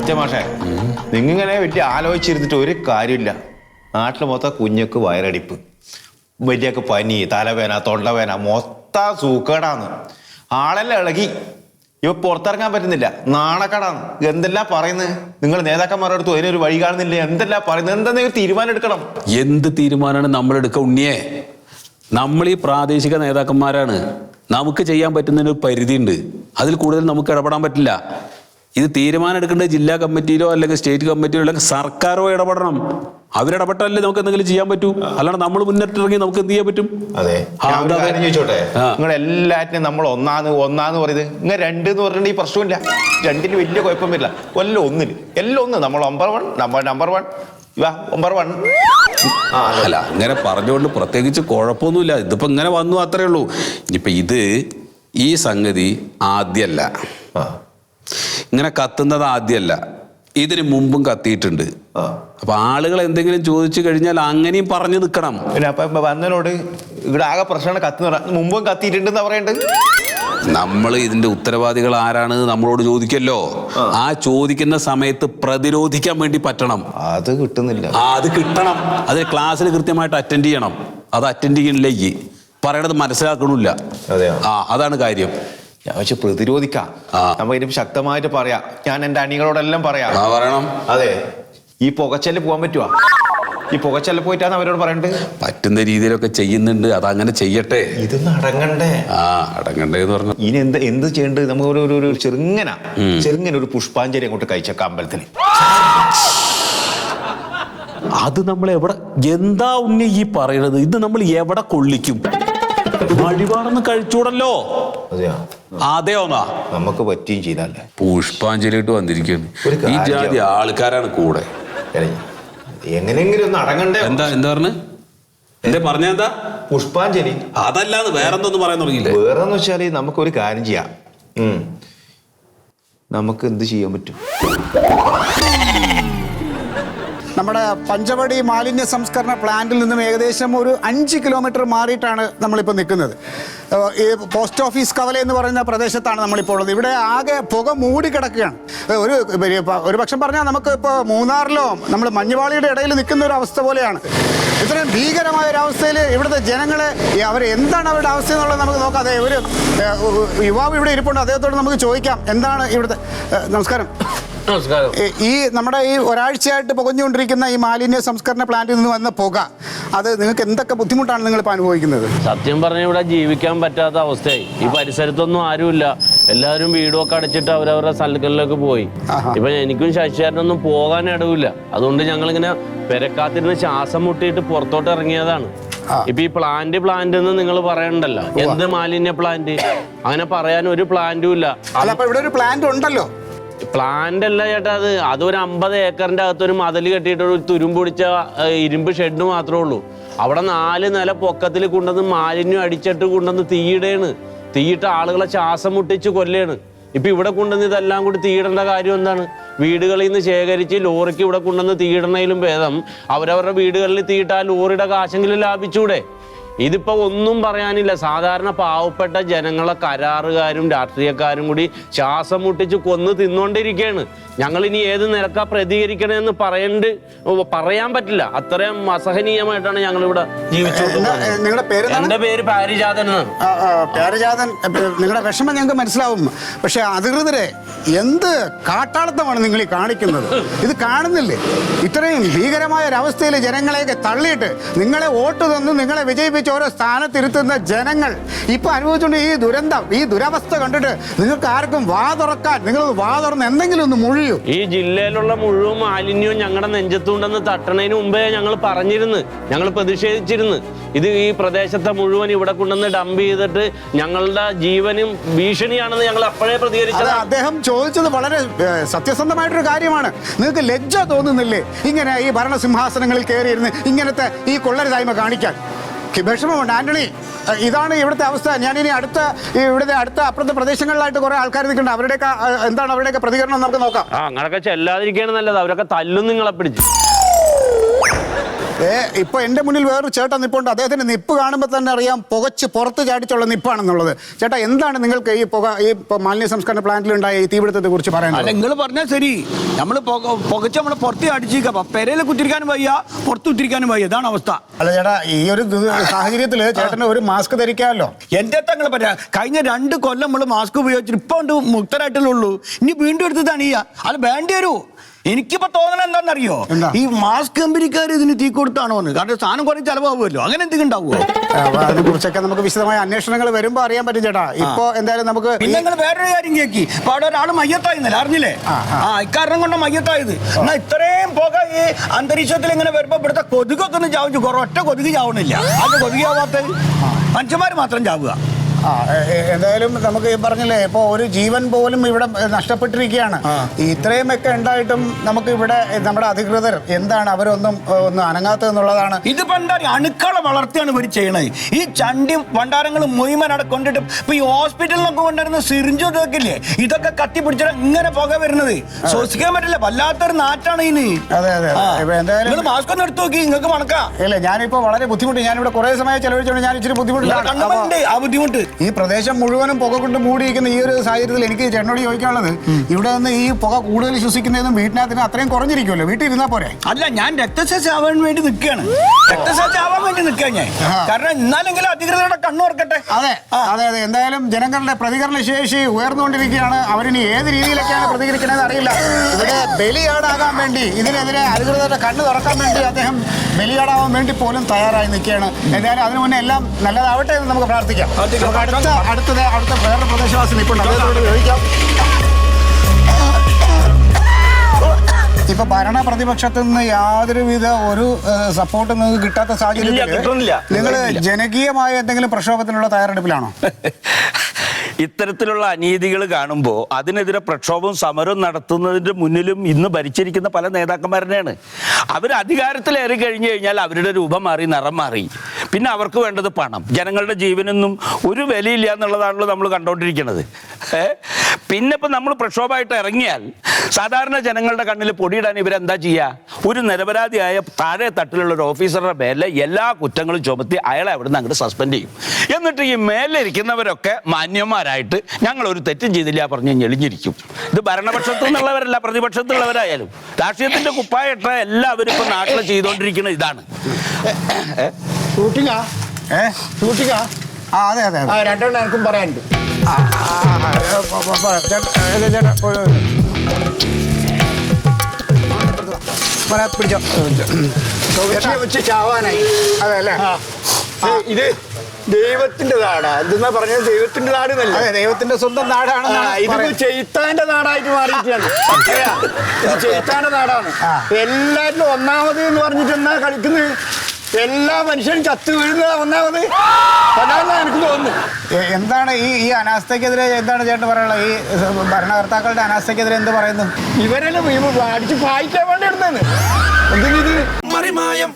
സത്യമാഷേ, നിങ്ങളിങ്ങനെ വലിയ ആലോചിച്ചിരുന്നിട്ട് ഒരു കാര്യമില്ല. നാട്ടിൽ മൊത്തം കുഞ്ഞക്ക് വയറടിപ്പ്, വലിയൊക്കെ പനി, തലവേന, തൊണ്ടവേന, മൊത്തം സൂക്കേടാന്ന്. ആളെല്ലാം ഇളകി, ഇവ പുറത്തിറങ്ങാൻ പറ്റുന്നില്ല, നാണക്കേടാന്ന്. എന്തെല്ലാം പറയുന്നത് നിങ്ങൾ നേതാക്കന്മാരോടത്ത് അതിനൊരു വഴി കാണുന്നില്ല? എന്തെല്ലാം പറയുന്നത്? എന്തെങ്കിലും തീരുമാനം എടുക്കണം. എന്ത് തീരുമാനമാണ് നമ്മൾ എടുക്കുക ഉണ്ണിയെ? നമ്മൾ ഈ പ്രാദേശിക നേതാക്കന്മാരാണ്. നമുക്ക് ചെയ്യാൻ പറ്റുന്നതിന് ഒരു പരിധിയുണ്ട്. അതിൽ കൂടുതൽ നമുക്ക് ഇടപെടാൻ പറ്റില്ല. ഇത് തീരുമാനം എടുക്കേണ്ടത് ജില്ലാ കമ്മിറ്റിയിലോ അല്ലെങ്കിൽ സ്റ്റേറ്റ് കമ്മിറ്റിയിലോ അല്ലെങ്കിൽ സർക്കാരോ ഇടപെടണം. അവരിടപെട്ടാലേ നമുക്ക് എന്തെങ്കിലും ചെയ്യാൻ പറ്റൂ. അല്ലാണ്ട് നമ്മൾ മുന്നിട്ടിറങ്ങി നമുക്ക് എന്ത് ചെയ്യാൻ പറ്റും? അതെ, ചോദിച്ചോട്ടെ, നിങ്ങൾ എല്ലാറ്റിനും നമ്മൾ ഒന്നാന്ന് പറയുന്നത്. നിങ്ങൾ രണ്ട് എന്ന് പറഞ്ഞിട്ടുണ്ടെങ്കിൽ ഈ പ്രശ്നമില്ല. രണ്ടിന് വലിയ കുഴപ്പം വരില്ല. എല്ലാം ഒന്നിന്, എല്ലാം ഒന്ന്. നമ്മൾ നമ്പർ വൺ അല്ല, അങ്ങനെ പറഞ്ഞുകൊണ്ട് പ്രത്യേകിച്ച് കുഴപ്പമൊന്നുമില്ല. ഇതിപ്പോ ഇങ്ങനെ വന്നു അത്രേ ഉള്ളൂ. ഇനിയിപ്പൊ ഈ സംഗതി ആദ്യമല്ല, ഇങ്ങനെ കത്തുന്നത് ആദ്യമല്ല, ഇതിന് മുമ്പും കത്തിയിട്ടുണ്ട്. അപ്പൊ ആളുകൾ എന്തെങ്കിലും ചോദിച്ചു കഴിഞ്ഞാൽ അങ്ങനെയും പറഞ്ഞു നിൽക്കണം. പിന്നെ അപ്പൊ വന്നതിനോട് ഇവിടെ ആകെ പ്രശ്നമാണ്, കത്തുന്ന മുമ്പും കത്തിയിട്ടുണ്ടെന്ന് പറയണ്ട്. നമ്മൾ ഇതിന്റെ ഉത്തരവാദികൾ ആരാണ് നമ്മളോട് ചോദിക്കല്ലോ. ആ ചോദിക്കുന്ന സമയത്ത് പ്രതിരോധിക്കാൻ വേണ്ടി പറ്റണം. അത് കിട്ടുന്നില്ല. അത് കിട്ടണം. അത് ക്ലാസ്സിൽ കൃത്യമായിട്ട് അറ്റൻഡ് ചെയ്യണം. അത് അറ്റൻഡ് ചെയ്യണില്ലെങ്കിൽ പറയണത് മനസ്സിലാക്കണില്ല. അതാണ് കാര്യം. ഞാൻ വെച്ച് പ്രതിരോധിക്കാം, നമുക്ക് ഇതിന് ശക്തമായിട്ട് പറയാം. ഞാൻ എന്റെ അണികളോടെല്ലാം പറയാം. പറയണം. അതെ, ഈ പുകച്ചല് പോകാൻ പറ്റുവാ? ഈ പുകച്ചല് പോയിട്ടാണ് അവരോട് പറയണ്ടത്. പറ്റുന്ന രീതിയിലൊക്കെ ചെയ്യുന്നുണ്ട്. അതങ്ങനെ ചെയ്യട്ടെ. ഇതൊന്നും അടങ്ങണ്ടേ? അടങ്ങണ്ടേ എന്ന് പറഞ്ഞു. ഇനി എന്ത് ചെയ്യേണ്ടത്? നമുക്ക് ഒരു ചെറുങ്ങനെ ഒരു പുഷ്പാഞ്ജലി അങ്ങോട്ട് കഴിച്ചേക്കാം അമ്പലത്തിൽ. അത് നമ്മൾ എവിടെ, എന്താ ഉണ്ണി ഈ പറയണത്? ഇത് നമ്മൾ എവിടെ കൊള്ളിക്കും? വഴിപാടൊന്നും കഴിച്ചൂടല്ലോ. അതെയോന്നാ നമുക്ക് പറ്റുകയും ചെയ്തല്ലേ. പുഷ്പാഞ്ജലി ഇട്ട് വന്നിരിക്കുകയാണ്. ഈ ജാതി ആൾക്കാരാണ് കൂടെ. എങ്ങനെയെങ്കിലും ഒന്ന് അടങ്ങണ്ടേ? എന്താ പറഞ്ഞു? പറഞ്ഞെന്താ? പുഷ്പാഞ്ജലി. അതല്ലാന്ന് വേറെന്തോന്ന് പറയാൻ തുടങ്ങിയില്ലേ? വേറെന്ന് വെച്ചാല് നമുക്കൊരു കാര്യം ചെയ്യാം. നമുക്ക് എന്ത് ചെയ്യാൻ പറ്റും? നമ്മുടെ പഞ്ചവടി മാലിന്യ സംസ്കരണ പ്ലാന്റിൽ നിന്നും ഏകദേശം ഒരു 5 കിലോമീറ്റർ മാറിയിട്ടാണ് നമ്മളിപ്പോൾ നിൽക്കുന്നത്. ഈ പോസ്റ്റ് ഓഫീസ് കവല എന്ന് പറയുന്ന പ്രദേശത്താണ് നമ്മളിപ്പോൾ ഉള്ളത്. ഇവിടെ ആകെ പുക മൂടിക്കിടക്കുകയാണ്. ഒരു പക്ഷം പറഞ്ഞാൽ നമുക്ക് ഇപ്പോൾ മൂന്നാറിലോ നമ്മൾ മഞ്ഞുപാളിയുടെ ഇടയിൽ നിൽക്കുന്ന ഒരു അവസ്ഥ പോലെയാണ്. ഇത്രയും ഭീകരമായ ഒരു അവസ്ഥയിൽ ഇവിടുത്തെ ജനങ്ങൾ എന്താണ് അവരുടെ അവസ്ഥ എന്നുള്ളത് നമുക്ക് നോക്കാം. അതെ, ഒരു യുവാവ് ഇവിടെ ഇരിപ്പുണ്ട്. അദ്ദേഹത്തോട് നമുക്ക് ചോദിക്കാം എന്താണ് ഇവിടുത്തെ. നമസ്കാരം. ഈ നമ്മുടെ ഈ ഒരാഴ്ചയായിട്ട് പുകഞ്ഞുകൊണ്ടിരിക്കുന്ന ഈ മാലിന്യ സംസ്കരണ പ്ലാന്റിൽ നിന്ന് വന്ന പുക, അത് നിങ്ങൾക്ക് എന്തൊക്കെ ബുദ്ധിമുട്ടാണ് നിങ്ങൾ ഇപ്പോൾ അനുഭവിക്കുന്നത്? സത്യം പറഞ്ഞാൽ ഇവിടെ ജീവിക്കാൻ പറ്റാത്ത അവസ്ഥയായി. ഈ പരിസരത്തൊന്നും ആരുമില്ല. എല്ലാവരും വീടൊക്കെ അടച്ചിട്ട് അവരവരുടെ സ്ഥലങ്ങളിലേക്ക് പോയി. ഇപ്പൊ എനിക്കും ശശിചേരനൊന്നും പോകാൻ ഇടവില്ല. അതുകൊണ്ട് ഞങ്ങളിങ്ങനെ പെരക്കാത്തിരുന്ന് ശ്വാസം മുട്ടിയിട്ട് പുറത്തോട്ട് ഇറങ്ങിയതാണ്. ഇപ്പൊ ഈ പ്ലാന്റ് എന്ന് നിങ്ങൾ പറയണ്ടല്ലോ, എന്ത് മാലിന്യ പ്ലാന്റ്? അങ്ങനെ പറയാൻ ഒരു പ്ലാന്റും ഇല്ല. ഇവിടെ ഒരു പ്ലാന്റ് ഉണ്ടല്ലോ. പ്ലാന്റ് അല്ല ചേട്ടാ, അതൊരു 50 ഏക്കറിന്റെ അകത്തൊരു മതിൽ കെട്ടിയിട്ട് ഒരു തുരുമ്പ് പിടിച്ച ഇരുമ്പ് ഷെഡ് മാത്രമേ ഉള്ളൂ. അവിടെ 4 നില പൊക്കത്തിൽ കൊണ്ടുവന്ന് മാലിന്യം അടിച്ചിട്ട് കൊണ്ടുവന്ന് തീയിട്ട് ആളുകളെ ശ്വാസം മുട്ടിച്ച് കൊല്ലാണ്. ഇപ്പൊ ഇവിടെ കൊണ്ടുവന്ന് ഇതെല്ലാം കൂടി തീയിടേണ്ട കാര്യം എന്താണ്? വീടുകളിൽ നിന്ന് ശേഖരിച്ച് ലോറിക്ക് ഇവിടെ കൊണ്ടുവന്ന് തീയിടണേലും ഭേദം അവരവരുടെ വീടുകളിൽ തീയിട്ട് ആ ലോറിയുടെ കാശെങ്കിലും ലാഭിച്ചൂടെ? ഇതിപ്പോ ഒന്നും പറയാനില്ല. സാധാരണ പാവപ്പെട്ട ജനങ്ങളെ കരാറുകാരും രാഷ്ട്രീയക്കാരും കൂടി ശ്വാസം മുട്ടിച്ച് കൊന്ന് തിന്നുകൊണ്ടിരിക്കുകയാണ്. ഞങ്ങൾ ഇനി ഏത് നിലക്കാ പ്രതികരിക്കണമെന്ന് പറയാൻ പറ്റില്ല. അത്രയും അസഹനീയമായിട്ടാണ് ഞങ്ങൾ ഇവിടെ ജീവിച്ചോണ്ടിരിക്കുന്നത്. എന്റെ പേര് പാരിജാതൻ എന്നാണ്. പാരിജാതൻ, നിങ്ങളുടെ വിഷമം ഞങ്ങൾക്ക് മനസ്സിലാവും. പക്ഷെ അധികൃതരെ എന്ത് കാട്ടാളത്തമാണ് നിങ്ങൾ ഈ കാണിക്കുന്നത്? ഇത് കാണുന്നില്ലേ? ഇത്രയും ഭീകരമായ ഒരവസ്ഥയിൽ ജനങ്ങളെയൊക്കെ തള്ളിയിട്ട് നിങ്ങളെ വോട്ട് തന്നു നിങ്ങളെ വിജയിപ്പിച്ച് ഓരോ സ്ഥാനത്തിരുത്തുന്ന ജനങ്ങൾ ഇപ്പൊ അനുഭവിച്ചുകൊണ്ട് ഈ ദുരന്തം, ഈ ദുരവസ്ഥ കണ്ടിട്ട് നിങ്ങൾക്ക് ആർക്കും നിങ്ങൾ വാ തുറന്ന് എന്തെങ്കിലും ഒന്ന് മുഴിയോ? ഈ ജില്ലയിലുള്ള മുഴുവൻ മാലിന്യവും ഞങ്ങളുടെ നെഞ്ചത്തുണ്ടെന്ന് തട്ടണതിന് മുമ്പേ ഞങ്ങൾ ഞങ്ങൾ പ്രതിഷേധിച്ചിരുന്നു. ഇത് ഈ പ്രദേശത്തെ മുഴുവൻ ഇവിടെ കൊണ്ടുവന്ന് ഡംപ് ചെയ്തിട്ട് ഞങ്ങളുടെ ജീവനും ഭീഷണിയാണെന്ന് ഞങ്ങൾ അപ്പോഴേ പ്രതികരിച്ചത്. അദ്ദേഹം ചോദിച്ചത് വളരെ സത്യസന്ധമായിട്ടൊരു കാര്യമാണ്. നിങ്ങൾക്ക് ലജ്ജ തോന്നുന്നില്ലേ ഇങ്ങനെ ഈ ഭരണസിംഹാസനങ്ങളിൽ കയറിയിരുന്ന് ഇങ്ങനത്തെ ഈ കൊള്ളരുതായ്മ കാണിക്കാൻ? വിഷമമുണ്ട് ആന്റണി. ഇതാണ് ഇവിടുത്തെ അവസ്ഥ. ഞാനിനി ഇവിടുത്തെ അപ്പുറത്തെ പ്രദേശങ്ങളിലായിട്ട് കുറെ ആൾക്കാർ നിൽക്കുന്നുണ്ട്. അവരുടെയൊക്കെ പ്രതികരണം നമുക്ക് നോക്കാം. അങ്ങനെയൊക്കെ ചെല്ലാതിരിക്കുകയാണ് നല്ലത്. അവരൊക്കെ തല്ലും നിങ്ങളെ പിടിച്ച്. ഇപ്പൊ എന്റെ മുന്നിൽ വേറൊരു ചേട്ടൻ നിപ്പുണ്ട്. അദ്ദേഹത്തിന്റെ നിപ്പ് കാണുമ്പോൾ തന്നെ അറിയാം പുകച്ച് പുറത്ത് ചാടിച്ചുള്ള നിപ്പാണെന്നുള്ളത്. ചേട്ടാ, എന്താണ് നിങ്ങൾക്ക് ഈ മാലിന്യ സംസ്കരണ പ്ലാന്റിലുണ്ടായ ഈ തീപിടുത്തത്തെ കുറിച്ച് പറയാനുള്ളത്? നിങ്ങൾ പറഞ്ഞാൽ ശരി. നമ്മൾ പുകച്ച് നമ്മളെ പുറത്ത് അടിച്ചിരിക്കാം. പെരയിൽ കുത്തിരിക്കാനും വയ്യ, പുറത്ത് കുത്തിരിക്കാനും വയ്യ. ഇതാണ് അവസ്ഥ. അല്ല ചേട്ടാ, ഈ ഒരു സാഹചര്യത്തിൽ ചേട്ടന് ഒരു മാസ്ക് ധരിക്കാമല്ലോ. എന്റെ തങ്ങൾ പറയാ, കഴിഞ്ഞ 2 കൊല്ലം നമ്മൾ മാസ്ക് ഉപയോഗിച്ചിട്ട് ഇപ്പൊ ഉണ്ട് മുക്തരായിട്ടുള്ളൂ. ഇനി വീണ്ടും എടുത്ത് തണിയ അത് വേണ്ടി വരൂ. എനിക്കിപ്പോ തോന്നണ എന്താണെന്നറിയോ, ഈ മാസ്ക് കമ്പനിക്കാർ ഇതിന് തീ കൊടുത്താണോ എന്ന്. കാരണം സാധനം കുറെ ചെലവാകുമല്ലോ. അങ്ങനെ എന്തെങ്കിലും ഉണ്ടാവുമോ? അതിനെ കുറിച്ചൊക്കെ നമുക്ക് വിശദമായ അന്വേഷണങ്ങൾ വരുമ്പോ അറിയാൻ പറ്റും ചേട്ടാ. ഇപ്പൊ എന്തായാലും നമുക്ക് പിന്നെ നിങ്ങൾ വേറൊരു കാര്യം കേൾക്കി. ഇപ്പൊ അവിടെ ഒരാൾ മയ്യത്തായിരുന്നല്ലേ, അറിഞ്ഞില്ലേ? ഇക്കാരണം കൊണ്ട് മയ്യത്തായത്. എന്നാ ഇത്രയും പുക ഈ അന്തരീക്ഷത്തിൽ ഇങ്ങനെ വരുമ്പോ ഇവിടുത്തെ കൊതുകൊക്കെ ഒന്ന് ചാവിച്ചു. ഒറ്റ കൊതുക് ചാവണില്ല. അത് കൊതുക് ചാവാത്ത മനുഷ്യന്മാർ മാത്രം ചാവുക. എന്തായാലും നമുക്ക് ഈ പറഞ്ഞില്ലേ, ഇപ്പൊ ഒരു ജീവൻ പോലും ഇവിടെ നഷ്ടപ്പെട്ടിരിക്കുകയാണ്. ഇത്രയുമൊക്കെ ഉണ്ടായിട്ടും നമുക്ക് ഇവിടെ നമ്മുടെ അധികൃതർ എന്താണ് അവരൊന്നും അനങ്ങാത്തതെന്നുള്ളതാണ്. ഇതിപ്പോ എന്താ അണുക്കളെ വളർത്തിയാണ് ഇവർ ചെയ്യണത്. ഈ ചണ്ടി ഭണ്ഡാരങ്ങൾ മുഴുവൻ അവിടെ കൊണ്ടിട്ട് ഇപ്പൊ ഈ ഹോസ്പിറ്റലിലൊക്കെ കൊണ്ടുവരുന്ന സിറിഞ്ചും ഇതൊക്കെ ഇതൊക്കെ കത്തിപ്പിടിച്ചാൽ ഇങ്ങനെ പുക വരുന്നത് ശ്വസിക്കാൻ പറ്റില്ല. വല്ലാത്തൊരു നാറ്റാണ് ഇതിന്. അതെ അതെ. എന്തായാലും മാസ്ക് ഒന്ന് എടുത്തു നോക്കി, നിങ്ങൾക്ക് മണക്കാം. ഇല്ല, ഞാനിപ്പോ വളരെ ബുദ്ധിമുട്ട്. ഞാനിവിടെ കുറെ സമയം ചെലവഴിച്ചോണ്ട് ഞാൻ ഇച്ചിരി ബുദ്ധിമുട്ടില്ല. ആ ബുദ്ധിമുട്ട് ഈ പ്രദേശം മുഴുവനും പുക കൊണ്ട് മൂടിയിരിക്കുന്ന ഈ ഒരു സാഹചര്യത്തിൽ എനിക്ക് ചേട്ടനോട് ചോദിക്കാനുള്ളത്, ഇവിടെ നിന്ന് ഈ പുക കൂടുതൽ ശ്വസിക്കുന്നതും വീട്ടിനകത്തിന് അത്രയും കുറഞ്ഞിരിക്കുമല്ലോ. വീട്ടിൽ ഇരുന്നാ പോരെ? അല്ല, ഞാൻ രക്തസാക്ഷി വേണ്ടി നിൽക്കുകയാണ്. രക്തസാക്ഷി ആവാൻ വേണ്ടി നിൽക്കുക ഞാൻ. കാരണം എന്നാലെങ്കിലും അധികൃതരുടെ കണ്ണു തുറക്കട്ടെ. അതെ അതെ അതെ. എന്തായാലും ജനങ്ങളുടെ പ്രതികരണ ശേഷി ഉയർന്നുകൊണ്ടിരിക്കുകയാണ്. അവരിനി ഏത് രീതിയിലൊക്കെയാണ് പ്രതികരിക്കണമെന്ന് അറിയില്ല. ഇവിടെ ബലിയാടാകാൻ വേണ്ടി, ഇതിനെതിരെ അധികൃതരുടെ കണ്ണ് തുറക്കാൻ വേണ്ടി അദ്ദേഹം ബലിയാടാവാൻ വേണ്ടി പോലും തയ്യാറായി നിൽക്കുകയാണ്. എന്തായാലും അതിനു മുന്നേ എല്ലാം നല്ലതാവട്ടെ എന്ന് നമുക്ക് പ്രാർത്ഥിക്കാം. അടുത്ത വേറെ പ്രദേശവാസി നിൽപ്പുണ്ട്, അദ്ദേഹത്തോട് ചോദിക്കാം. ഇപ്പൊ ഭരണ പ്രതിപക്ഷത്തു നിന്ന് യാതൊരുവിധ ഒരു സപ്പോർട്ട് നിങ്ങൾക്ക് കിട്ടാത്ത സാഹചര്യത്തിൽ നിങ്ങൾ ജനകീയമായ എന്തെങ്കിലും പ്രക്ഷോഭത്തിനുള്ള തയ്യാറെടുപ്പിലാണോ? ഇത്തരത്തിലുള്ള അനീതികൾ കാണുമ്പോൾ അതിനെതിരെ പ്രക്ഷോഭവും സമരവും നടത്തുന്നതിൻ്റെ മുന്നിലും ഇന്ന് ഭരിച്ചിരിക്കുന്ന പല നേതാക്കന്മാരുടെയാണ്. അവർ അധികാരത്തിലേറി കഴിഞ്ഞു കഴിഞ്ഞാൽ അവരുടെ രൂപം മാറി, നിറം മാറി. പിന്നെ അവർക്ക് വേണ്ടത് പണം. ജനങ്ങളുടെ ജീവനൊന്നും ഒരു വിലയില്ല എന്നുള്ളതാണല്ലോ നമ്മൾ കണ്ടുകൊണ്ടിരിക്കുന്നത്. പിന്നെ ഇപ്പം നമ്മൾ പ്രക്ഷോഭമായിട്ട് ഇറങ്ങിയാൽ സാധാരണ ജനങ്ങളുടെ കണ്ണിൽ പൊടിയിടാൻ ഇവരെന്താ ചെയ്യുക? ഒരു നിരപരാധിയായ താഴെ തട്ടിലുള്ള ഒരു ഓഫീസറുടെ മേലെ എല്ലാ കുറ്റങ്ങളും ചുമത്തി അയാളെ അവിടെ നിന്ന് അങ്ങോട്ട് സസ്പെൻഡ് ചെയ്യും. എന്നിട്ട് ഈ മേലിരിക്കുന്നവരൊക്കെ മാന്യന്മാരായിട്ട് ഞങ്ങൾ ഒരു തെറ്റും ചെയ്തില്ല പറഞ്ഞ് ഞെളിഞ്ഞിരിക്കും. ഇത് ഭരണപക്ഷത്തു നിന്നുള്ളവരല്ല, പ്രതിപക്ഷത്തുള്ളവരായാലും രാഷ്ട്രീയത്തിന്റെ കുപ്പായിട്ട എല്ലാവരും ഇപ്പൊ നാട്ടിൽ ചെയ്തുകൊണ്ടിരിക്കുന്നത് ഇതാണ്. അതെ അതെ. രണ്ടെണ്ണം എനിക്കും പറയാനുണ്ട്. പിടിച്ചോ. ചാവാനായി. അതെ അല്ലേ? ഇത് ദൈവത്തിന്റെ നാടാ. എന്തെന്നാ പറഞ്ഞത്? ദൈവത്തിന്റെ നാട് എന്നല്ല. അതെ, ദൈവത്തിന്റെ സ്വന്തം നാടാണ്. ഇത് ചെയ്ത്താന്റെ നാടായിട്ട് മാറിയിട്ടാണ്. ഇത് ചെയ്ത്താന്റെ നാടാണ്. എല്ലാറ്റിലും ഒന്നാമത് എന്ന് പറഞ്ഞിട്ട് എന്നാ കളിക്കുന്നത്? എല്ലാ മനുഷ്യനും ചത്തു വീഴുന്നത് ഒന്നാമത് അതാണെന്ന് എനിക്ക് തോന്നുന്നു. എന്താണ് ഈ അനാസ്ഥക്കെതിരെ എന്താണ് ചേട്ടൻ പറയാനുള്ളത്? ഈ ഭരണകർത്താക്കളുടെ അനാസ്ഥക്കെതിരെ എന്ത് പറയുന്നു? ഇവരെല്ലാം അടിച്ച് പായിക്കാൻ വേണ്ടി എടുത്തത് എന്തിനു?